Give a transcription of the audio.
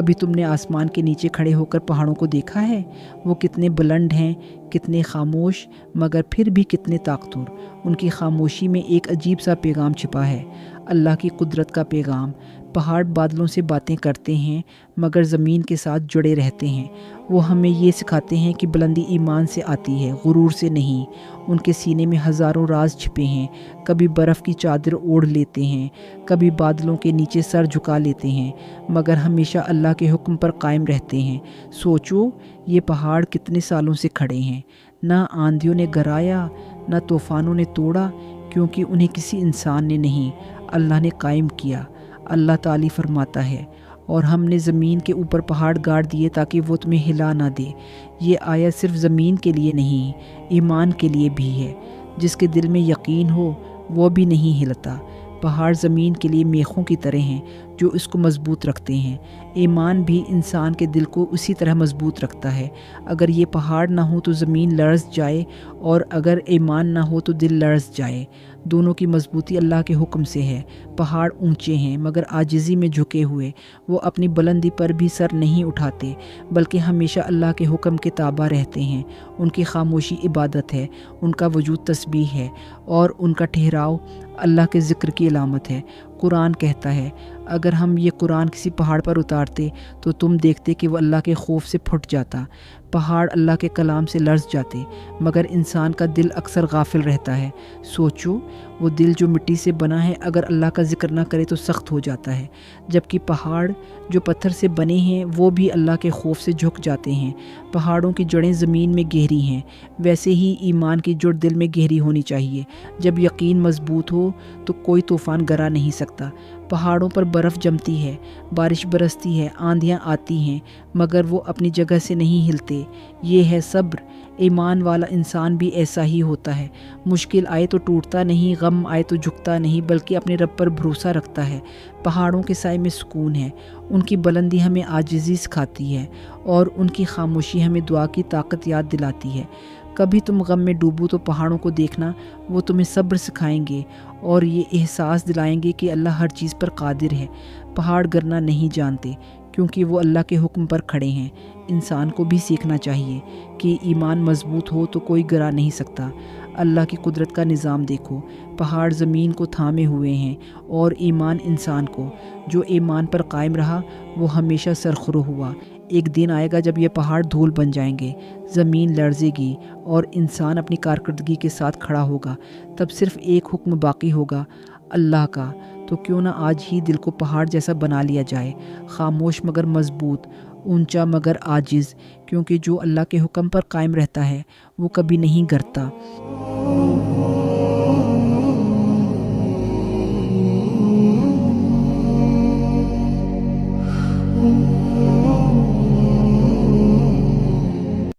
کبھی تم نے آسمان کے نیچے کھڑے ہو کر پہاڑوں کو دیکھا ہے؟ وہ کتنے بلند ہیں، کتنے خاموش، مگر پھر بھی کتنے طاقتور۔ ان کی خاموشی میں ایک عجیب سا پیغام چھپا ہے، اللہ کی قدرت کا پیغام۔ پہاڑ بادلوں سے باتیں کرتے ہیں مگر زمین کے ساتھ جڑے رہتے ہیں۔ وہ ہمیں یہ سکھاتے ہیں کہ بلندی ایمان سے آتی ہے، غرور سے نہیں۔ ان کے سینے میں ہزاروں راز چھپے ہیں، کبھی برف کی چادر اوڑھ لیتے ہیں، کبھی بادلوں کے نیچے سر جھکا لیتے ہیں، مگر ہمیشہ اللہ کے حکم پر قائم رہتے ہیں۔ سوچو، یہ پہاڑ کتنے سالوں سے کھڑے ہیں، نہ آندھیوں نے گرایا، نہ طوفانوں نے توڑا، کیونکہ انہیں کسی انسان نے نہیں، اللہ نے قائم کیا۔ اللہ تعالی فرماتا ہے، اور ہم نے زمین کے اوپر پہاڑ گاڑ دیے تاکہ وہ تمہیں ہلا نہ دے۔ یہ آیت صرف زمین کے لیے نہیں، ایمان کے لیے بھی ہے۔ جس کے دل میں یقین ہو وہ بھی نہیں ہلتا۔ پہاڑ زمین کے لیے میخوں کی طرح ہیں جو اس کو مضبوط رکھتے ہیں۔ ایمان بھی انسان کے دل کو اسی طرح مضبوط رکھتا ہے۔ اگر یہ پہاڑ نہ ہو تو زمین لرز جائے، اور اگر ایمان نہ ہو تو دل لرز جائے۔ دونوں کی مضبوطی اللہ کے حکم سے ہے۔ پہاڑ اونچے ہیں مگر عاجزی میں جھکے ہوئے، وہ اپنی بلندی پر بھی سر نہیں اٹھاتے، بلکہ ہمیشہ اللہ کے حکم کے تابع رہتے ہیں۔ ان کی خاموشی عبادت ہے، ان کا وجود تسبیح ہے، اور ان کا ٹھہراؤ اللہ کے ذکر کی علامت ہے۔ قرآن کہتا ہے، اگر ہم یہ قرآن کسی پہاڑ پر اتارتے تو تم دیکھتے کہ وہ اللہ کے خوف سے پھٹ جاتا۔ پہاڑ اللہ کے کلام سے لرز جاتے، مگر انسان کا دل اکثر غافل رہتا ہے۔ سوچو، وہ دل جو مٹی سے بنا ہے اگر اللہ کا ذکر نہ کرے تو سخت ہو جاتا ہے، جبکہ پہاڑ جو پتھر سے بنے ہیں وہ بھی اللہ کے خوف سے جھک جاتے ہیں۔ پہاڑوں کی جڑیں زمین میں گہری ہیں، ویسے ہی ایمان کی جڑ دل میں گہری ہونی چاہیے۔ جب یقین مضبوط ہو تو کوئی طوفان گرا نہیں سکتا۔ پہاڑوں پر برف جمتی ہے، بارش برستی ہے، آندھیاں آتی ہیں، مگر وہ اپنی جگہ سے نہیں ہلتے۔ یہ ہے صبر۔ ایمان والا انسان بھی ایسا ہی ہوتا ہے، مشکل آئے تو ٹوٹتا نہیں، غم آئے تو جھکتا نہیں، بلکہ اپنے رب پر بھروسہ رکھتا ہے۔ پہاڑوں کے سائے میں سکون ہے، ان کی بلندی ہمیں عاجزی سکھاتی ہے، اور ان کی خاموشی ہمیں دعا کی طاقت یاد دلاتی ہے۔ کبھی تم غم میں ڈوبو تو پہاڑوں کو دیکھنا، وہ تمہیں صبر سکھائیں گے اور یہ احساس دلائیں گے کہ اللہ ہر چیز پر قادر ہے۔ پہاڑ گرنا نہیں جانتے کیونکہ وہ اللہ کے حکم پر کھڑے ہیں۔ انسان کو بھی سیکھنا چاہیے کہ ایمان مضبوط ہو تو کوئی گرا نہیں سکتا۔ اللہ کی قدرت کا نظام دیکھو، پہاڑ زمین کو تھامے ہوئے ہیں، اور ایمان انسان کو۔ جو ایمان پر قائم رہا وہ ہمیشہ سرخرو ہوا۔ ایک دن آئے گا جب یہ پہاڑ دھول بن جائیں گے، زمین لرزے گی، اور انسان اپنی کارکردگی کے ساتھ کھڑا ہوگا۔ تب صرف ایک حکم باقی ہوگا، اللہ کا۔ تو کیوں نہ آج ہی دل کو پہاڑ جیسا بنا لیا جائے، خاموش مگر مضبوط، اونچا مگر عاجز، کیونکہ جو اللہ کے حکم پر قائم رہتا ہے وہ کبھی نہیں گرتا۔